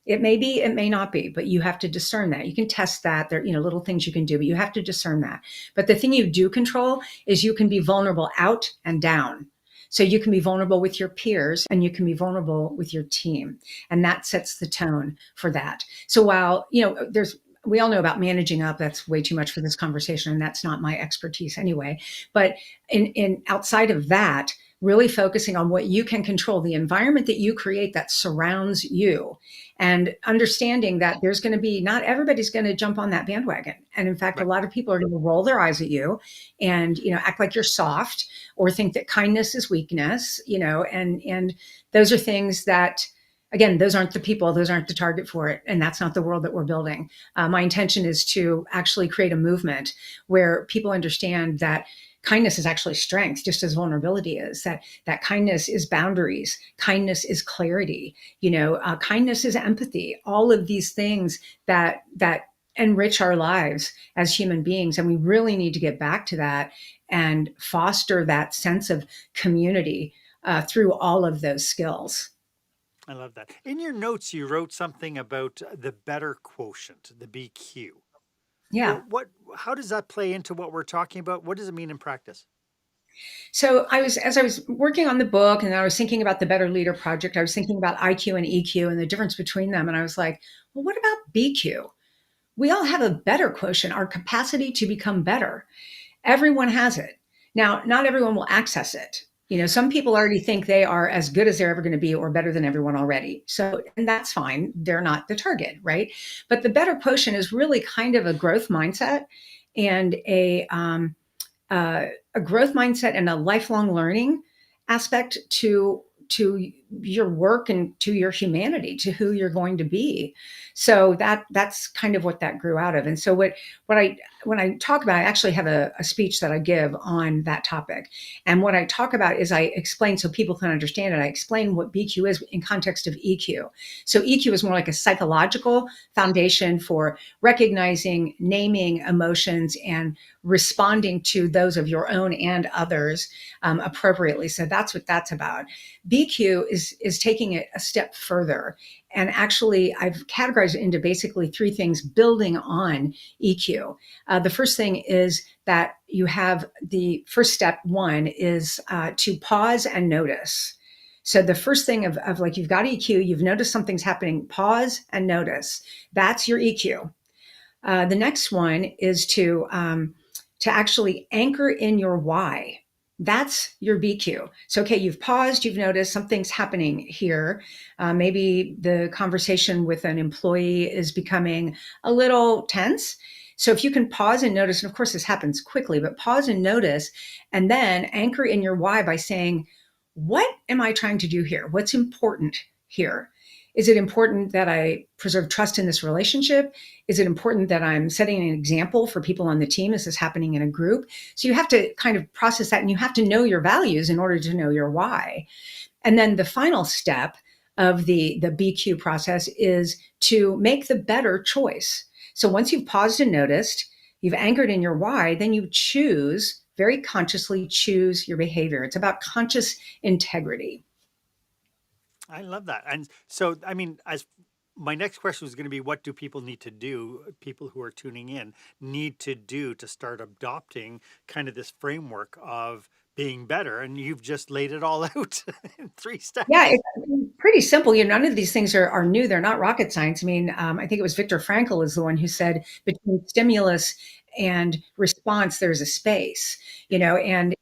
It may be, it may not be, but you have to discern that. You can test that. There, little things you can do, but you have to discern that. But the thing you do control is you can be vulnerable out and down. So you can be vulnerable with your peers and you can be vulnerable with your team. And that sets the tone for that. So while, we all know about managing up. That's way too much for this conversation. And that's not my expertise anyway. But in outside of that, really focusing on what you can control, the environment that you create that surrounds you, and understanding that there's going to be, not everybody's going to jump on that bandwagon. And in fact, a Right. lot of people are going to roll their eyes at you and, act like you're soft or think that kindness is weakness, and those are things that, again, those aren't the people, those aren't the target for it. And that's not the world that we're building. My intention is to actually create a movement where people understand that kindness is actually strength, just as vulnerability is. That kindness is boundaries, kindness is clarity, kindness is empathy. All of these things that enrich our lives as human beings, and we really need to get back to that and foster that sense of community through all of those skills. I love that. In your notes, you wrote something about the better quotient, the BQ. Yeah. Well, how does that play into what we're talking about? What does it mean in practice? So as I was working on the book and I was thinking about the Better Leader Project, I was thinking about IQ and EQ and the difference between them. And I was like, well, what about BQ? We all have a better quotient, our capacity to become better. Everyone has it. Now, not everyone will access it. Some people already think they are as good as they're ever going to be or better than everyone already. So, and that's fine. They're not the target, right? But the better quotient is really kind of a growth mindset and a growth mindset and a lifelong learning aspect to your work and to your humanity, to who you're going to be. So that's kind of what that grew out of. And so what I when I talk about, I actually have a speech that I give on that topic. And what I talk about is I explain so people can understand it. I explain what BQ is in context of EQ. So EQ is more like a psychological foundation for recognizing, naming emotions and responding to those of your own and others appropriately. So that's what that's about. BQ is taking it a step further. And actually, I've categorized it into basically 3 things building on EQ. The first thing is that you have the first step 1 is to pause and notice. So the first thing of like you've got EQ, you've noticed something's happening, pause and notice. That's your EQ. The next one is to actually anchor in your why. That's your BQ. So, okay, you've paused, you've noticed something's happening here. Maybe the conversation with an employee is becoming a little tense. So, if you can pause and notice, and of course, this happens quickly, but pause and notice, and then anchor in your why by saying, what am I trying to do here? What's important here? Is it important that I preserve trust in this relationship? Is it important that I'm setting an example for people on the team? Is this happening in a group? So you have to kind of process that and you have to know your values in order to know your why. And then the final step of the BQ process is to make the better choice. So once you've paused and noticed, you've anchored in your why, then you choose, very consciously choose your behavior. It's about conscious integrity. I love that. And so, I mean, as my next question was going to be, what do people need to do? People who are tuning in need to do to start adopting kind of this framework of being better. And you've just laid it all out in 3 Yeah, steps. it's pretty simple. None of these things are new. They're not rocket science. I mean, I think it was Viktor Frankl is the one who said between stimulus and response, there's a space. And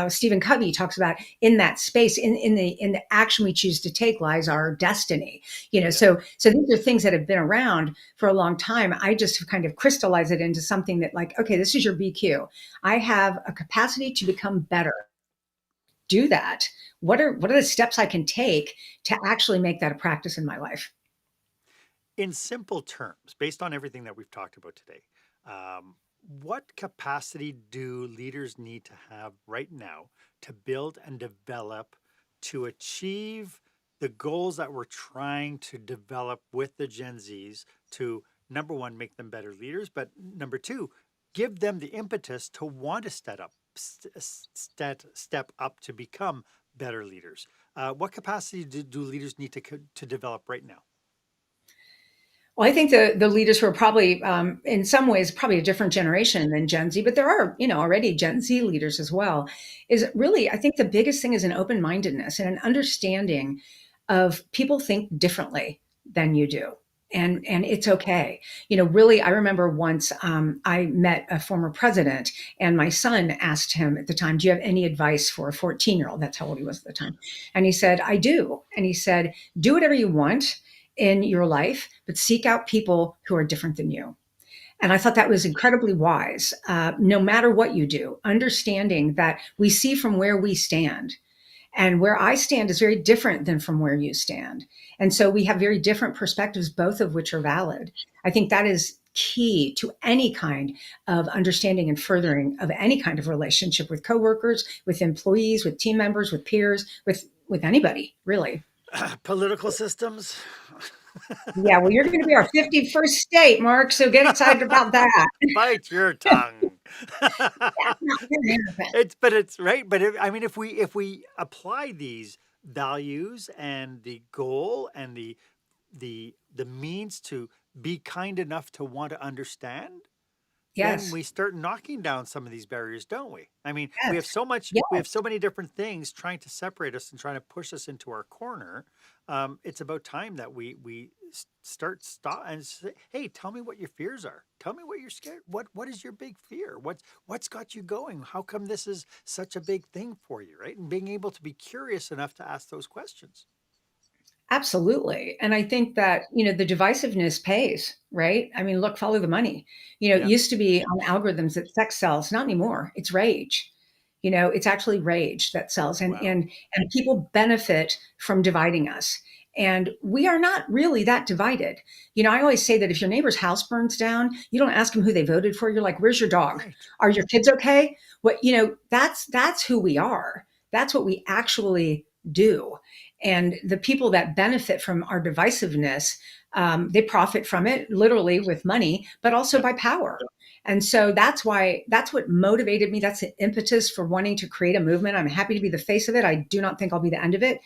Stephen Covey talks about in that space, in the action we choose to take lies our destiny. Yeah. So these are things that have been around for a long time. I just kind of crystallize it into something that, like, okay, this is your BQ. I have a capacity to become better. Do that. What are the steps I can take to actually make that a practice in my life? In simple terms, based on everything that we've talked about today, what capacity do leaders need to have right now to build and develop to achieve the goals that we're trying to develop with the Gen Zs to, number one, make them better leaders, but number two, give them the impetus to want to step up to become better leaders. What capacity do leaders need to develop right now? Well, I think the leaders who are probably, in some ways, probably a different generation than Gen Z, but there are, already Gen Z leaders as well. Is really, I think the biggest thing is an open mindedness and an understanding of people think differently than you do. And it's okay. Really, I remember once I met a former president, and my son asked him at the time, "Do you have any advice for a 14-year-old?" That's how old he was at the time. And he said, "I do." And he said, "Do whatever you want in your life, but seek out people who are different than you." And I thought that was incredibly wise. No matter what you do, understanding that we see from where we stand, and where I stand is very different than from where you stand. And so we have very different perspectives, both of which are valid. I think that is key to any kind of understanding and furthering of any kind of relationship with coworkers, with employees, with team members, with peers, with anybody, really. Political systems. Yeah, well, you're going to be our 51st state, Mark. So get excited about that. Bite your tongue. That's not going to happen. It's right. But I mean, if we apply these values and the goal and the means to be kind enough to want to understand, then Yes. we start knocking down some of these barriers, don't we? I mean, Yes. we Yes. have so many different things trying to separate us and trying to push us into our corner. It's about time that stop and say, "Hey, tell me what your fears are. Tell me what you're scared. What is your big fear? What's got you going? How come this is such a big thing for you?" Right? And being able to be curious enough to ask those questions. Absolutely. And I think that, the divisiveness pays, right? I mean, look, follow the money. It Yeah. used to be on algorithms that sex sells, not anymore. It's rage. It's actually rage that sells, and Wow. and people benefit from dividing us. And we are not really that divided. I always say that if your neighbor's house burns down, you don't ask them who they voted for. You're like, "Where's your dog? Right. Are your kids okay?" That's who we are. That's what we actually do. And the people that benefit from our divisiveness, they profit from it literally with money, but also Yeah. by power. And so that's what motivated me. That's the impetus for wanting to create a movement. I'm happy to be the face of it. I do not think I'll be the end of it,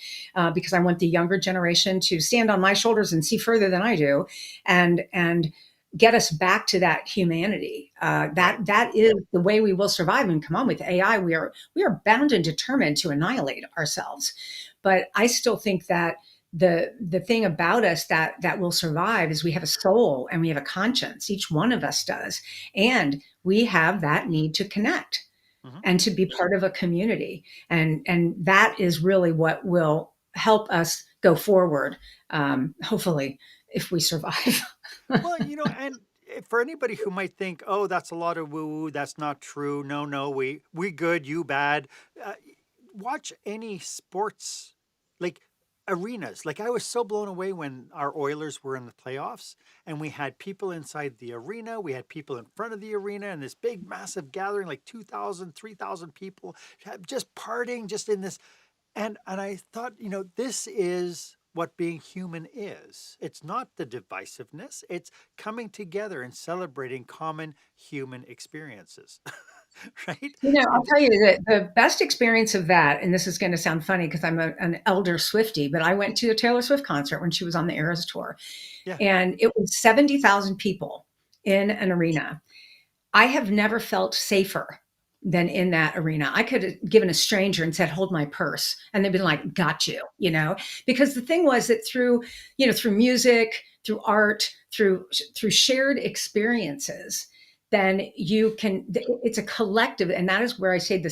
because I want the younger generation to stand on my shoulders and see further than I do, and get us back to that humanity. Right. That is the way we will survive. And come on, with AI, we are bound and determined to annihilate ourselves. But I still think that the thing about us that will survive is we have a soul and we have a conscience. Each one of us does, and we have that need to connect Hmm. and to be part of a community. And that is really what will help us go forward. Hopefully, if we survive. Well, and for anybody who might think, "Oh, that's a lot of woo woo. That's not true. No, no, we good, you bad." Uh, Watch any sports, like arenas. Like I was so blown away when our Oilers were in the playoffs, and we had people inside the arena. We had people in front of the arena, and this big, massive gathering, like 2,000, 3,000 people, just partying, just in this. And I thought, this is what being human is. It's not the divisiveness, it's coming together and celebrating common human experiences. Right? I'll And tell you that the best experience of that, and this is going to sound funny because I'm an elder Swiftie, but I went to a Taylor Swift concert when she was on the Eras tour, yeah, and it was 70,000 people in an arena. I have never felt safer than in that arena. I could have given a stranger and said, "Hold my purse." And they'd been like, "Got you," because the thing was that through music, through art, through shared experiences, then it's a collective. And that is where I say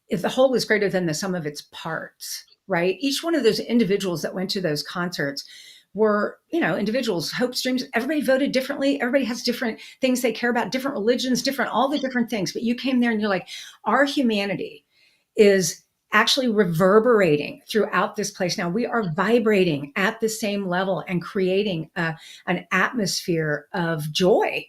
if the whole is greater than the sum of its parts, right? Each one of those individuals that went to those concerts were, individuals, hopes, dreams. Everybody voted differently. Everybody has different things they care about, different religions, all the different things. But you came there and you're like, our humanity is actually reverberating throughout this place. Now we are vibrating at the same level and creating an atmosphere of joy.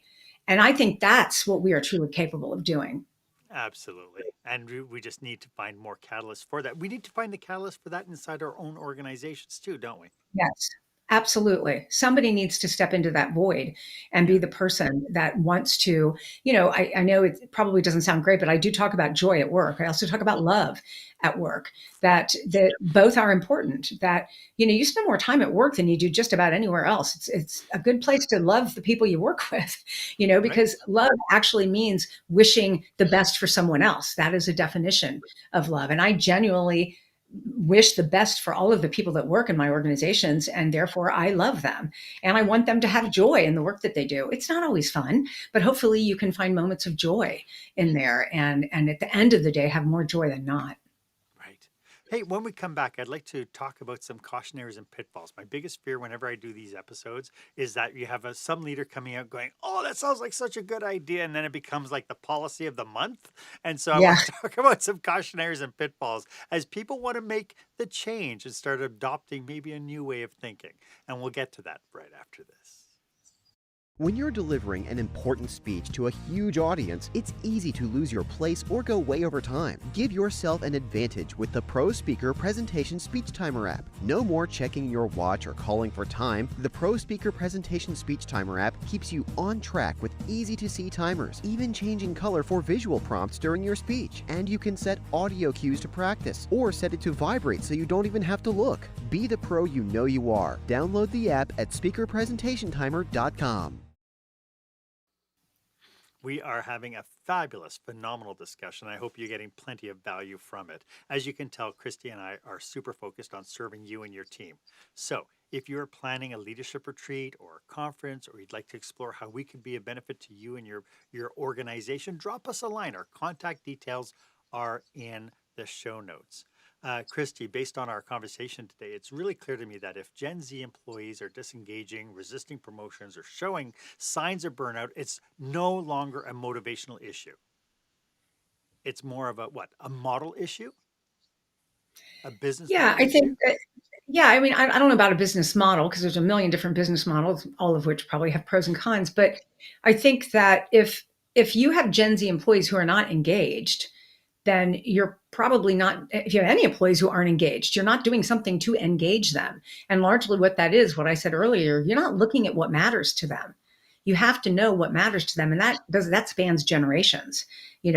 And I think that's what we are truly capable of doing. absolutely. And we just need to find more catalysts for that. We need to find the catalyst for that inside our own organizations too, don't we? Yes, absolutely. Somebody needs to step into that void and be Yeah. the person that wants to, I know it probably doesn't sound great, but I do talk about joy at work. I also talk about love at work, that both are important, that, you spend more time at work than you do just about anywhere else. It's a good place to love the people you work with, Right. because love actually means wishing the best for someone else. That is a definition of love. And I genuinely wish the best for all of the people that work in my organizations, and therefore I love them and I want them to have joy in the work that they do. It's not always fun, but hopefully you can find moments of joy in there, and at the end of the day have more joy than not. Right. Hey, when we come back, I'd like to talk about some cautionaries and pitfalls. My biggest fear whenever I do these episodes is that you have some leader coming out going, "Oh, that sounds like such a good idea," and then it becomes like the policy of the month. And so I Yeah. want to talk about some cautionaries and pitfalls as people want to make the change and start adopting maybe a new way of thinking. And we'll get to that right after this. When you're delivering an important speech to a huge audience, it's easy to lose your place or go way over time. Give yourself an advantage with the Pro Speaker Presentation Speech Timer app. No more checking your watch or calling for time. The Pro Speaker Presentation Speech Timer app keeps you on track with easy-to-see timers, even changing color for visual prompts during your speech. And you can set audio cues to practice, or set it to vibrate so you don't even have to look. Be the pro you know you are. Download the app at speakerpresentationtimer.com. We are having a fabulous, phenomenal discussion. I hope you're getting plenty of value from it. As you can tell, Christy and I are super focused on serving you and your team. So if you're planning a leadership retreat or a conference, or you'd like to explore how we could be a benefit to you and your organization, drop us a line. Our contact details are in the show notes. Christy, based on our conversation today, it's really clear to me that if Gen Z employees are disengaging, resisting promotions, or showing signs of burnout, it's no longer a motivational issue. It's more of a what? A model issue? A business Yeah, model I think issue? that, yeah, I mean, I don't know about a business model because there's a million different business models, all of which probably have pros and cons. But I think that if you have Gen Z employees who are not engaged, then you're probably not, if you have any employees who aren't engaged, you're not doing something to engage them. And largely what that is, what I said earlier, you're not looking at what matters to them. You have to know what matters to them. And that spans generations,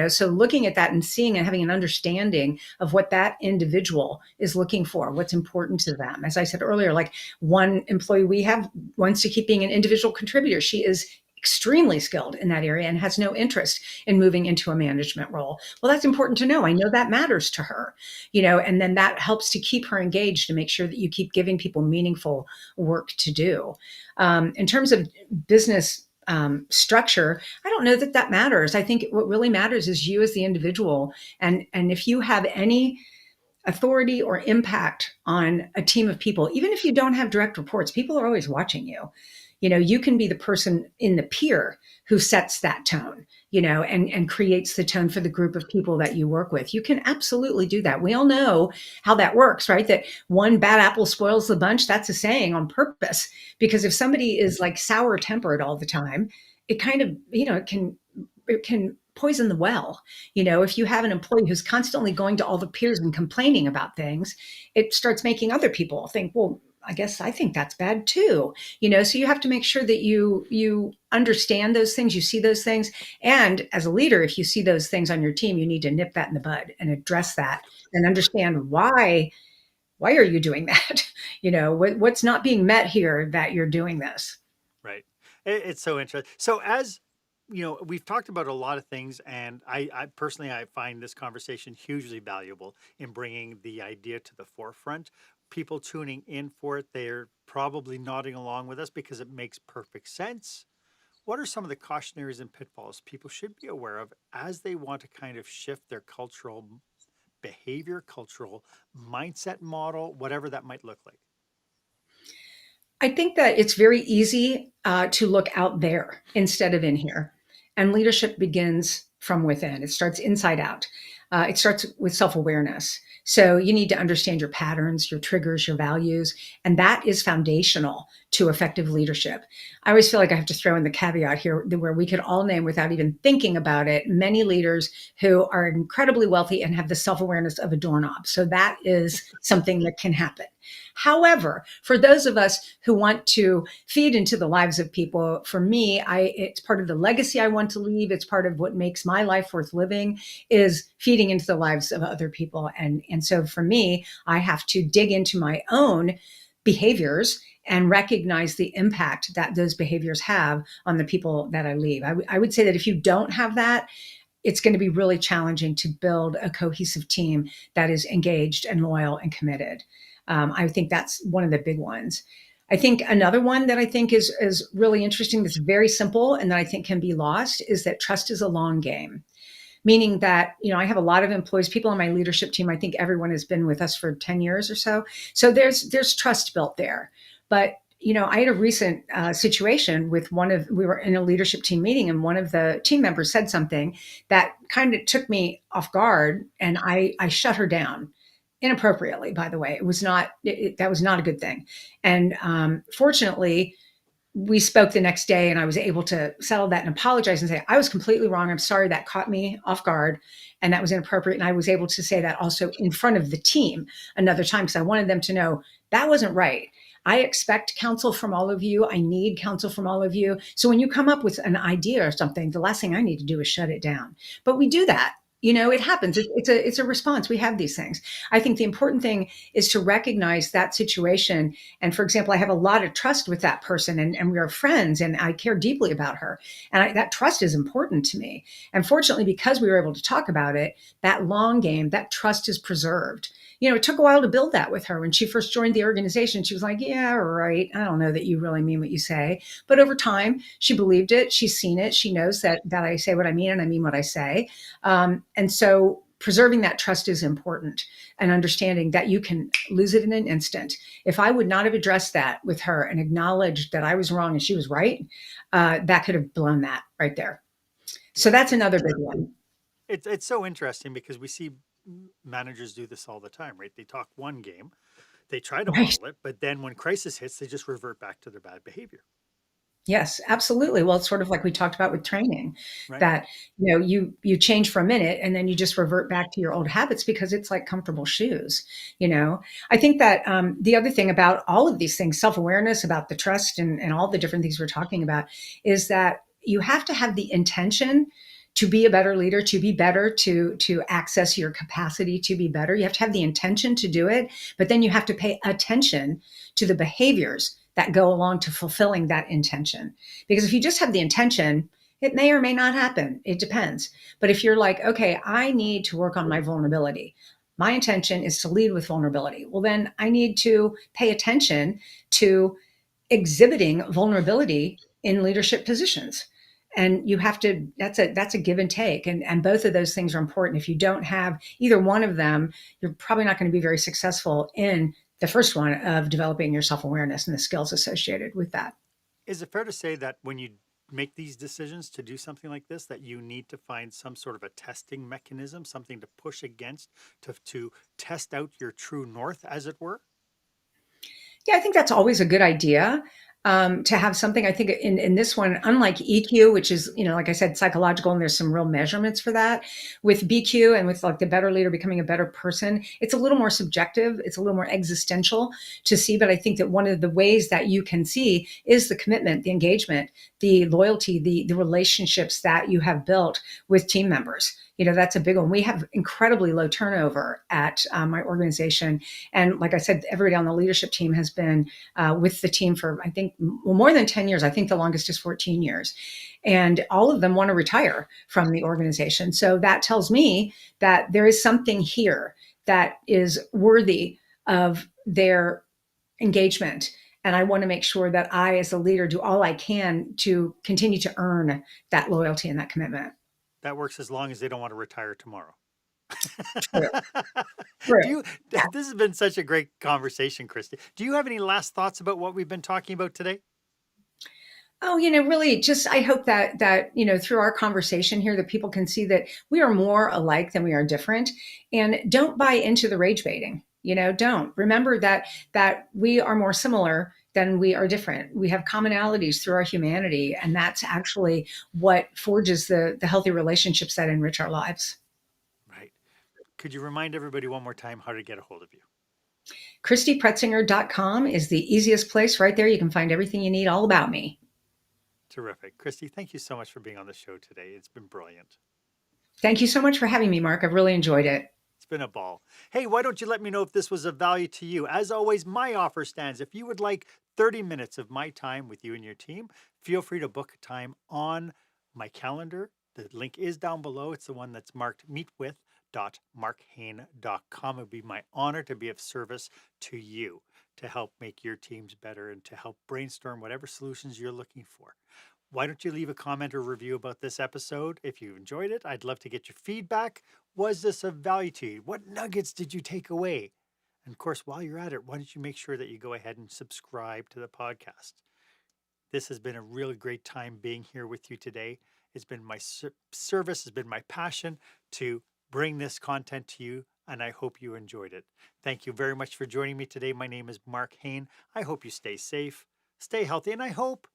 so looking at that and seeing and having an understanding of what that individual is looking for, what's important to them. As I said earlier, like one employee we have wants to keep being an individual contributor. She is extremely skilled in that area and has no interest in moving into a management role. Well, that's important to know. I know that matters to her, and then that helps to keep her engaged to make sure that you keep giving people meaningful work to do. In terms of business structure, I don't know that matters. I think what really matters is you as the individual, and if you have any authority or impact on a team of people, even if you don't have direct reports, people are always watching you. You can be the person in the peer who sets that tone, and creates the tone for the group of people that you work with. You can absolutely do that. We all know how that works, right? That one bad apple spoils the bunch. That's a saying on purpose, because if somebody is like sour tempered all the time, it kind of, it can poison the well. If you have an employee who's constantly going to all the peers and complaining about things, it starts making other people think, well, I guess I think that's bad too. So you have to make sure that you understand those things, you see those things. And as a leader, if you see those things on your team, you need to nip that in the bud and address that and understand why are you doing that? What's not being met here that you're doing this. Right. It's so interesting. So as we've talked about a lot of things, and I personally, I find this conversation hugely valuable in bringing the idea to the forefront. People tuning in for it, they're probably nodding along with us because it makes perfect sense. What are some of the cautionaries and pitfalls people should be aware of as they want to kind of shift their cultural behavior, cultural mindset model, whatever that might look like? I think that it's very easy to look out there instead of in here. And leadership begins from within. It starts inside out. It starts with self-awareness. So you need to understand your patterns, your triggers, your values, and that is foundational to effective leadership. I always feel like I have to throw in the caveat here where we could all name, without even thinking about it, many leaders who are incredibly wealthy and have the self-awareness of a doorknob. So that is something that can happen. However, for those of us who want to feed into the lives of people, for me, it's part of the legacy I want to leave. It's part of what makes my life worth living, is feeding into the lives of other people. And so for me, I have to dig into my own behaviors and recognize the impact that those behaviors have on the people that I leave. I would say that if you don't have that, it's going to be really challenging to build a cohesive team that is engaged and loyal and committed. I think that's one of the big ones. I think another one that I think is really interesting, that's very simple and that I think can be lost, is that trust is a long game. Meaning that, I have a lot of employees, people on my leadership team. I think everyone has been with us for 10 years or so. So there's trust built there. But I had a recent situation with we were in a leadership team meeting, and one of the team members said something that kind of took me off guard, and I shut her down inappropriately. By the way, it was not that was not a good thing. And fortunately, we spoke the next day, and I was able to settle that and apologize and say, I was completely wrong. I'm sorry, that caught me off guard and that was inappropriate. And I was able to say that also in front of the team another time, because I wanted them to know that wasn't right. I expect counsel from all of you. I need counsel from all of you. So when you come up with an idea or something, the last thing I need to do is shut it down. But we do that. It happens. It's a response. We have these things. I think the important thing is to recognize that situation. And for example, I have a lot of trust with that person, and we are friends, and I care deeply about her. And that trust is important to me. And fortunately, because we were able to talk about it, that long game, that trust is preserved. It took a while to build that with her. When she first joined the organization, she was like, yeah, right. I don't know that you really mean what you say. But over time, she believed it. She's seen it. She knows that I say what I mean and I mean what I say. And so preserving that trust is important, and understanding that you can lose it in an instant. If I would not have addressed that with her and acknowledged that I was wrong and she was right, that could have blown that right there. So Yeah, that's another big one. it's so interesting because we see managers do this all the time, right? They talk one game, they try to Right. model it, but then when crisis hits, they just revert back to their bad behavior, Yes, absolutely. Well, it's sort of like we talked about with training, right? that you change for a minute and then you just revert back to your old habits because it's like comfortable shoes. I think that the other thing about all of these things, self-awareness, about the trust, and all the different things we're talking about, is that you have to have the intention to be a better leader, to be better, to access your capacity to be better. You have to have the intention to do it, but then you have to pay attention to the behaviors that go along to fulfilling that intention. Because if you just have the intention, it may or may not happen. It depends. But if you're like, okay, I need to work on my vulnerability. My intention is to lead with vulnerability. Well, then I need to pay attention to exhibiting vulnerability in leadership positions. And you have to, that's a give and take. And both of those things are important. If you don't have either one of them, you're probably not going to be very successful in the first one of developing your self-awareness and the skills associated with that. Is it fair to say that when you make these decisions to do something like this, that you need to find some sort of a testing mechanism, something to push against, to test out your true north, as it were? Yeah, I think that's always a good idea, to have something. I think in this one, unlike EQ, which is, like I said, psychological, and there's some real measurements for that. With BQ and with like the better leader becoming a better person, it's a little more subjective. It's a little more existential to see. But I think that one of the ways that you can see is the commitment, the engagement, the loyalty, the relationships that you have built with team members. That's a big one. We have incredibly low turnover at my organization. And like I said, everybody on the leadership team has been with the team for, I think, more than 10 years. I think the longest is 14 years. And all of them want to retire from the organization. So that tells me that there is something here that is worthy of their engagement. And I want to make sure that I, as a leader, do all I can to continue to earn that loyalty and that commitment. That works as long as they don't want to retire tomorrow. True. Do True. you, this has been such a great conversation, Christy. Do you have any last thoughts about what we've been talking about today? Oh, really just I hope that through our conversation here that people can see that we are more alike than we are different and don't buy into the rage baiting. Don't. Remember that we are more similar than we are different. We have commonalities through our humanity, and that's actually what forges the healthy relationships that enrich our lives. Right. Could you remind everybody one more time how to get a hold of you? ChristyPretzinger.com is the easiest place. Right there you can find everything you need all about me. Terrific. Christy, thank you so much for being on the show today. It's been brilliant. Thank you so much for having me, Mark. I've really enjoyed it. It's been a ball. Hey, why don't you let me know if this was of value to you? As always, my offer stands. If you would like 30 minutes of my time with you and your team, feel free to book a time on my calendar. The link is down below. It's the one that's marked meetwith.marchaine.com. It would be my honor to be of service to you to help make your teams better and to help brainstorm whatever solutions you're looking for. Why don't you leave a comment or review about this episode? If you enjoyed it, I'd love to get your feedback. Was this of value to you? What nuggets did you take away? And of course, while you're at it, why don't you make sure that you go ahead and subscribe to the podcast? This has been a really great time being here with you today. It's been my service, has been my passion to bring this content to you, and I hope you enjoyed it. Thank you very much for joining me today. My name is Marc Haine. I hope you stay safe, stay healthy, and I hope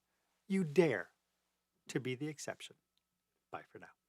you dare to be the exception. Bye for now.